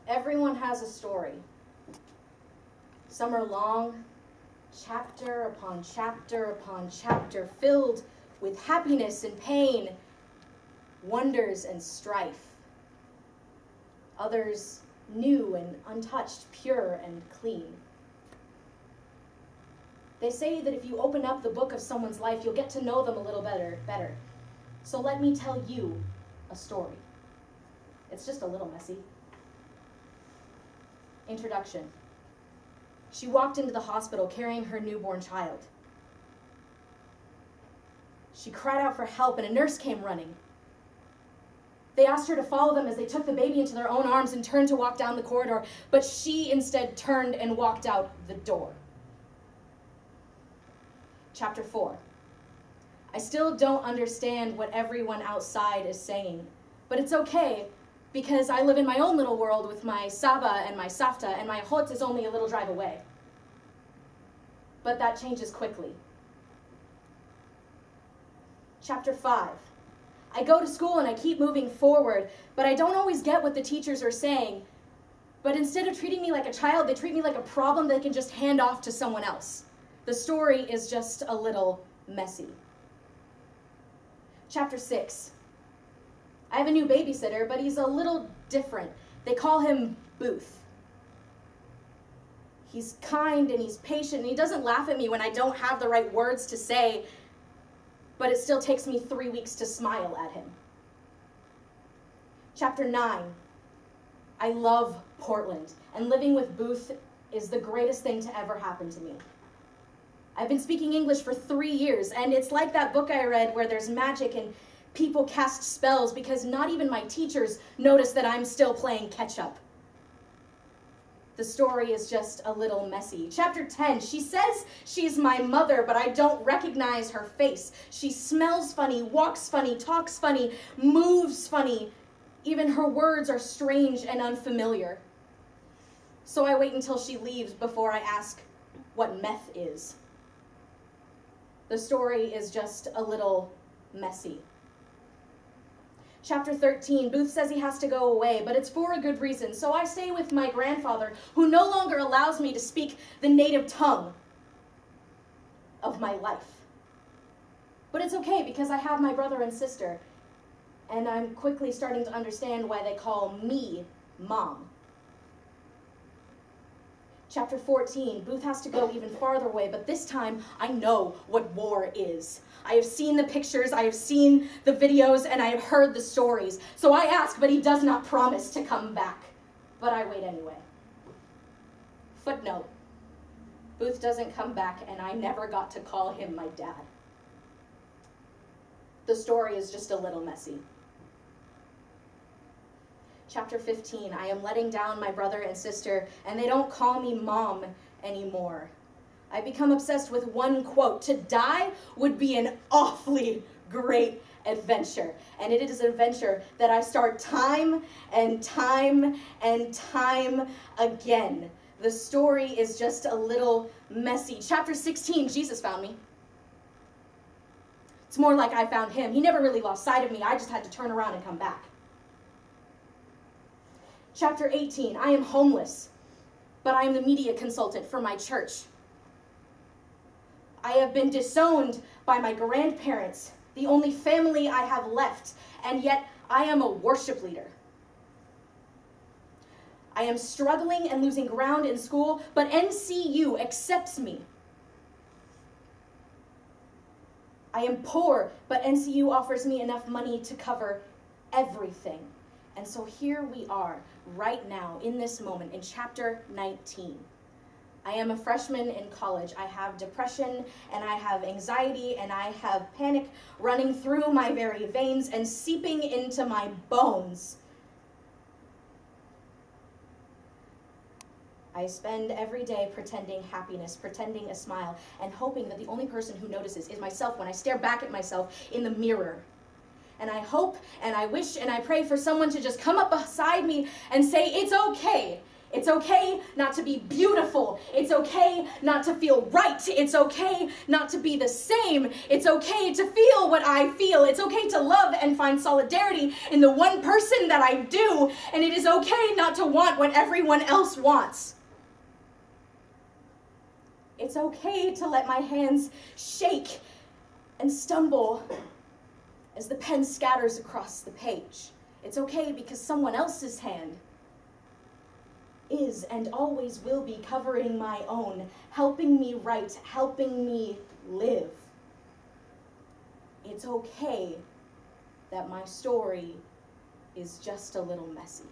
Everyone has a story. Some are long, chapter upon chapter upon chapter, filled with happiness and pain, wonders and strife. Others new and untouched, pure and clean. They say that if you open up the book of someone's life, you'll get to know them a little better. So let me tell you a story. It's just a little messy. Introduction. She walked into the hospital carrying her newborn child. She cried out for help, and a nurse came running. They asked her to follow them as they took the baby into their own arms and turned to walk down the corridor, but she instead turned and walked out the door. Chapter 4. I still don't understand what everyone outside is saying, but it's okay, because I live in my own little world with my Saba and my Safta, and my Hot is only a little drive away. But that changes quickly. Chapter 5. I go to school and I keep moving forward, but I don't always get what the teachers are saying. But instead of treating me like a child, they treat me like a problem they can just hand off to someone else. The story is just a little messy. Chapter 6. I have a new babysitter, but he's a little different. They call him Booth. He's kind and he's patient, and he doesn't laugh at me when I don't have the right words to say, but it still takes me 3 weeks to smile at him. Chapter 9. I love Portland, and living with Booth is the greatest thing to ever happen to me. I've been speaking English for 3 years, and it's like that book I read where there's magic and people cast spells, because not even my teachers notice that I'm still playing catch-up. The story is just a little messy. Chapter 10, she says she's my mother, but I don't recognize her face. She smells funny, walks funny, talks funny, moves funny. Even her words are strange and unfamiliar. So I wait until she leaves before I ask what meth is. The story is just a little messy. Chapter 13, Booth says he has to go away, but it's for a good reason. So I stay with my grandfather, who no longer allows me to speak the native tongue of my life. But it's okay, because I have my brother and sister, and I'm quickly starting to understand why they call me Mom. Chapter 14, Booth has to go even farther away, but this time I know what war is. I have seen the pictures, I have seen the videos, and I have heard the stories. So I ask, but he does not promise to come back. But I wait anyway. Footnote, Booth doesn't come back, and I never got to call him my dad. The story is just a little messy. Chapter 15, I am letting down my brother and sister, and they don't call me Mom anymore. I become obsessed with one quote: to die would be an awfully great adventure. And it is an adventure that I start time and time and time again. The story is just a little messy. Chapter 16, Jesus found me. It's more like I found him. He never really lost sight of me. I just had to turn around and come back. Chapter 18, I am homeless, but I am the media consultant for my church. I have been disowned by my grandparents, the only family I have left, and yet I am a worship leader. I am struggling and losing ground in school, but NCU accepts me. I am poor, but NCU offers me enough money to cover everything. And so here we are, right now, in this moment, in chapter 19. I am a freshman in college. I have depression, and I have anxiety, and I have panic running through my very veins and seeping into my bones. I spend every day pretending happiness, pretending a smile, and hoping that the only person who notices is myself when I stare back at myself in the mirror. And I hope, and I wish, and I pray for someone to just come up beside me and say, "It's okay. It's okay not to be beautiful. It's okay not to feel right. It's okay not to be the same. It's okay to feel what I feel. It's okay to love and find solidarity in the one person that I do. And it is okay not to want what everyone else wants. It's okay to let my hands shake and stumble as the pen scatters across the page. It's okay because someone else's hand is and always will be covering my own, helping me write, helping me live. It's okay that my story is just a little messy.